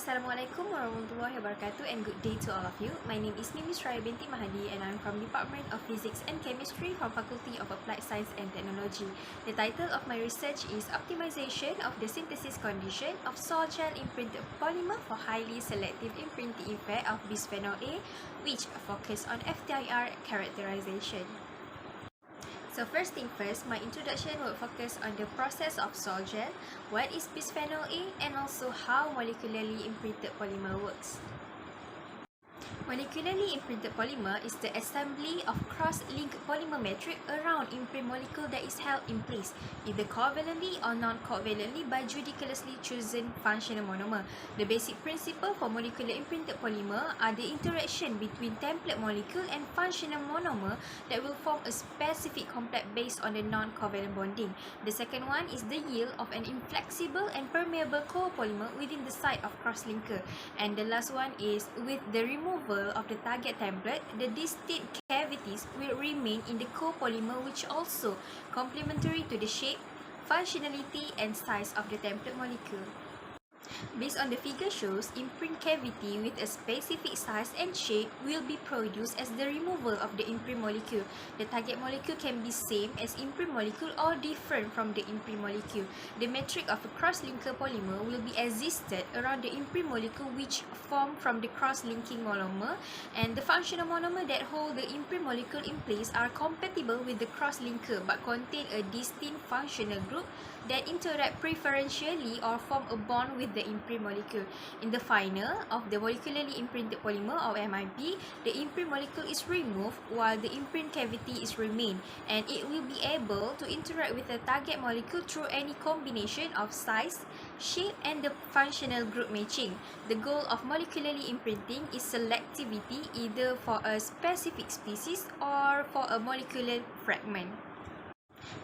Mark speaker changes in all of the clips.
Speaker 1: Assalamualaikum warahmatullahi wabarakatuh and good day to all of you. My name is Suraya Mahadi and I'm from Department of Physics and Chemistry from Faculty of Applied Science and Technology. The title of my research is Optimization of the Synthesis Condition of Sol-Gel Imprinted Polymer for Highly Selective Imprinting Effect of Bisphenol A, which focus on FTIR characterization. So first thing first, my introduction will focus on the process of sol-gel, what is bisphenol A, and also how molecularly imprinted polymer works. Molecularly imprinted polymer is the assembly of cross-linked polymer matrix around imprint molecule that is held in place, either covalently or non-covalently by judiciously chosen functional monomer. The basic principle for molecular imprinted polymer are the interaction between template molecule and functional monomer that will form a specific complex based on the non-covalent bonding. The second one is the yield of an inflexible and permeable copolymer within the site of cross-linker. And the last one is with the removal of the target template, the distinct cavities will remain in the copolymer, which also complementary to the shape, functionality, and size of the template molecule. Based on the figure shows, imprint cavity with a specific size and shape will be produced as the removal of the imprint molecule. The target molecule can be same as imprint molecule or different from the imprint molecule. The matrix of a cross-linker polymer will be existed around the imprint molecule, which form from the cross-linking monomer, and the functional monomer that hold the imprint molecule in place are compatible with the cross-linker but contain a distinct functional group that interact preferentially or form a bond with the imprint molecule. In the final of the molecularly imprinted polymer or MIP, the imprint molecule is removed while the imprint cavity is remain, and it will be able to interact with the target molecule through any combination of size, shape, and the functional group matching. The goal of molecularly imprinting is selectivity either for a specific species or for a molecular fragment.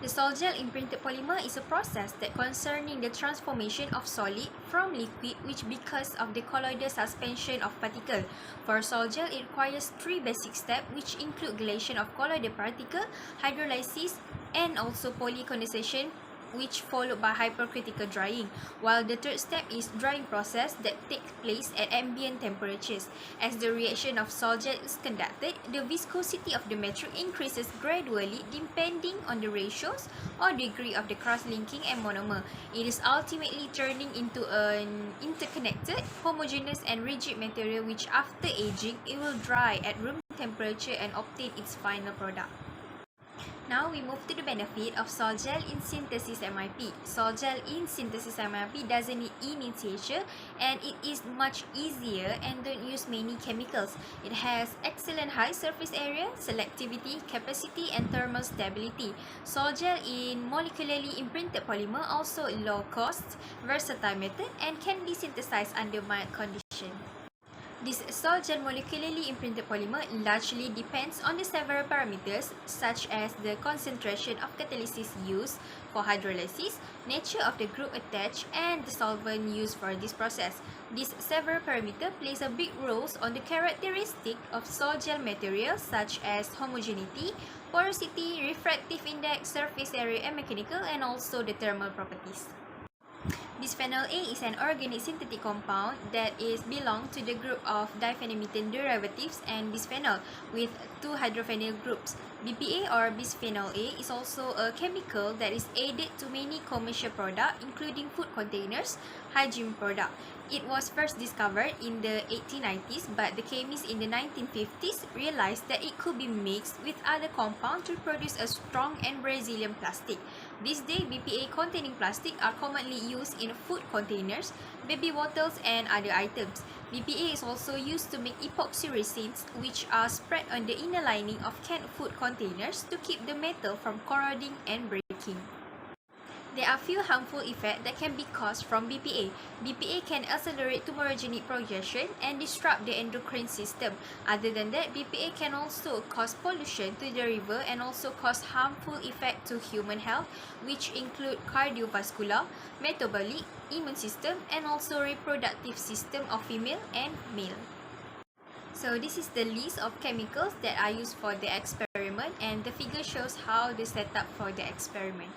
Speaker 1: The sol-gel imprinted polymer is a process that concerning the transformation of solid from liquid, which because of the colloidal suspension of particle. For sol-gel, it requires three basic steps, which include gelation of colloidal particle, hydrolysis, and also polycondensation, which followed by hypercritical drying, while the third step is drying process that takes place at ambient temperatures. As the reaction of sol-gel is conducted, the viscosity of the matrix increases gradually depending on the ratios or degree of the cross-linking and monomer. It is ultimately turning into an interconnected, homogeneous and rigid material which after aging, it will dry at room temperature and obtain its final product. Now we move to the benefit of sol-gel in synthesis MIP. Sol-gel in synthesis MIP doesn't need initiation and it is much easier and don't use many chemicals. It has excellent high surface area, selectivity, capacity, and thermal stability. Sol-gel in molecularly imprinted polymer also low cost, versatile method, and can be synthesized under mild condition. This sol-gel molecularly imprinted polymer largely depends on the several parameters such as the concentration of catalysis used for hydrolysis, nature of the group attached, and the solvent used for this process. These several parameters plays a big role on the characteristic of sol-gel materials such as homogeneity, porosity, refractive index, surface area, and mechanical, and also the thermal properties. Bisphenol A is an organic synthetic compound that belong to the group of diphenylmethane derivatives and bisphenol with two hydrophenyl groups. BPA or bisphenol A is also a chemical that is added to many commercial products including food containers, hygiene products. It was first discovered in the 1890s, but the chemists in the 1950s realized that it could be mixed with other compounds to produce a strong and resilient plastic. These days, BPA containing plastic are commonly used in food containers, baby bottles, and other items. BPA is also used to make epoxy resins, which are spread on the inner lining of canned food containers to keep the metal from corroding and breaking. There are few harmful effects that can be caused from BPA. BPA can accelerate tumorigenic progression and disrupt the endocrine system. Other than that, BPA can also cause pollution to the river and also cause harmful effects to human health, which include cardiovascular, metabolic, immune system, and also reproductive system of female and male. So this is the list of chemicals that are used for the experiment, and the figure shows how the setup for the experiment.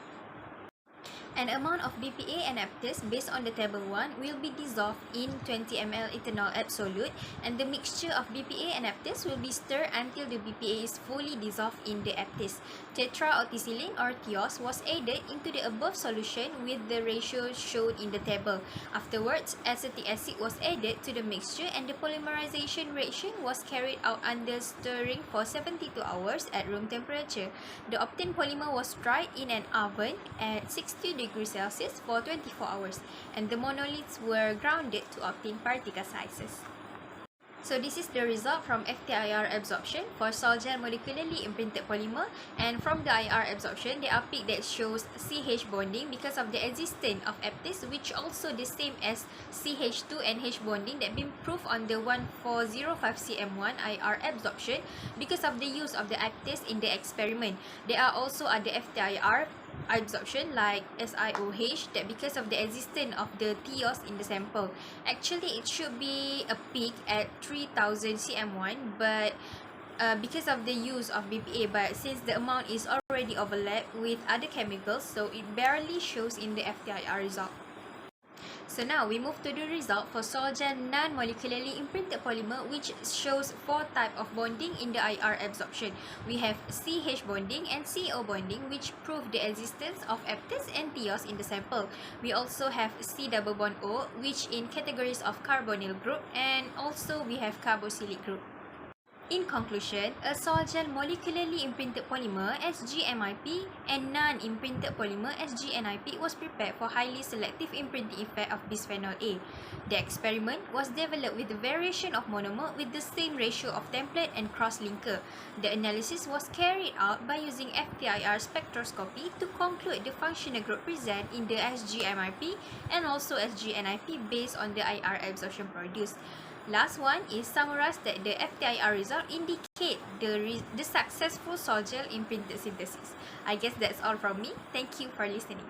Speaker 1: An amount of BPA and aptase based on the table 1 will be dissolved in 20 ml ethanol absolute, and the mixture of BPA and aptase will be stirred until the BPA is fully dissolved in the aptase. Tetraoxyethylene or TIOS was added into the above solution with the ratio shown in the table. Afterwards, acetic acid was added to the mixture and the polymerization reaction was carried out under stirring for 72 hours at room temperature. The obtained polymer was dried in an oven at 60 degrees Celsius for 24 hours, and the monoliths were grounded to obtain particle sizes. So this is the result from FTIR absorption for sol-gel molecularly imprinted polymer, and from the IR absorption, there are peak that shows CH bonding because of the existence of aptase, which also the same as CH2 and H bonding that been proved on the 1405CM1 IR absorption because of the use of the aptase in the experiment. There are also other FTIR absorption like SiOH that because of the existence of the TIOS in the sample. Actually, it should be a peak at 3000 CM1, but because of the use of BPA, but since the amount is already overlapped with other chemicals, so it barely shows in the FTIR result. So now we move to the result for sol-gel non-molecularly imprinted polymer, which shows 4 types of bonding in the IR absorption. We have CH bonding and CO bonding, which prove the existence of aptase and TIOS in the sample. We also have C double bond O, which in categories of carbonyl group, and also we have carboxylic group. In conclusion, a sol-gel molecularly imprinted polymer SGMIP and non-imprinted polymer SGNIP was prepared for highly selective imprinting effect of bisphenol A. The experiment was developed with the variation of monomer with the same ratio of template and cross-linker. The analysis was carried out by using FTIR spectroscopy to conclude the functional group present in the SGMIP and also SGNIP based on the IR absorption produced. Last one is summarize that the FTIR result indicate the successful sol-gel imprinted synthesis. I guess that's all from me. Thank you for listening.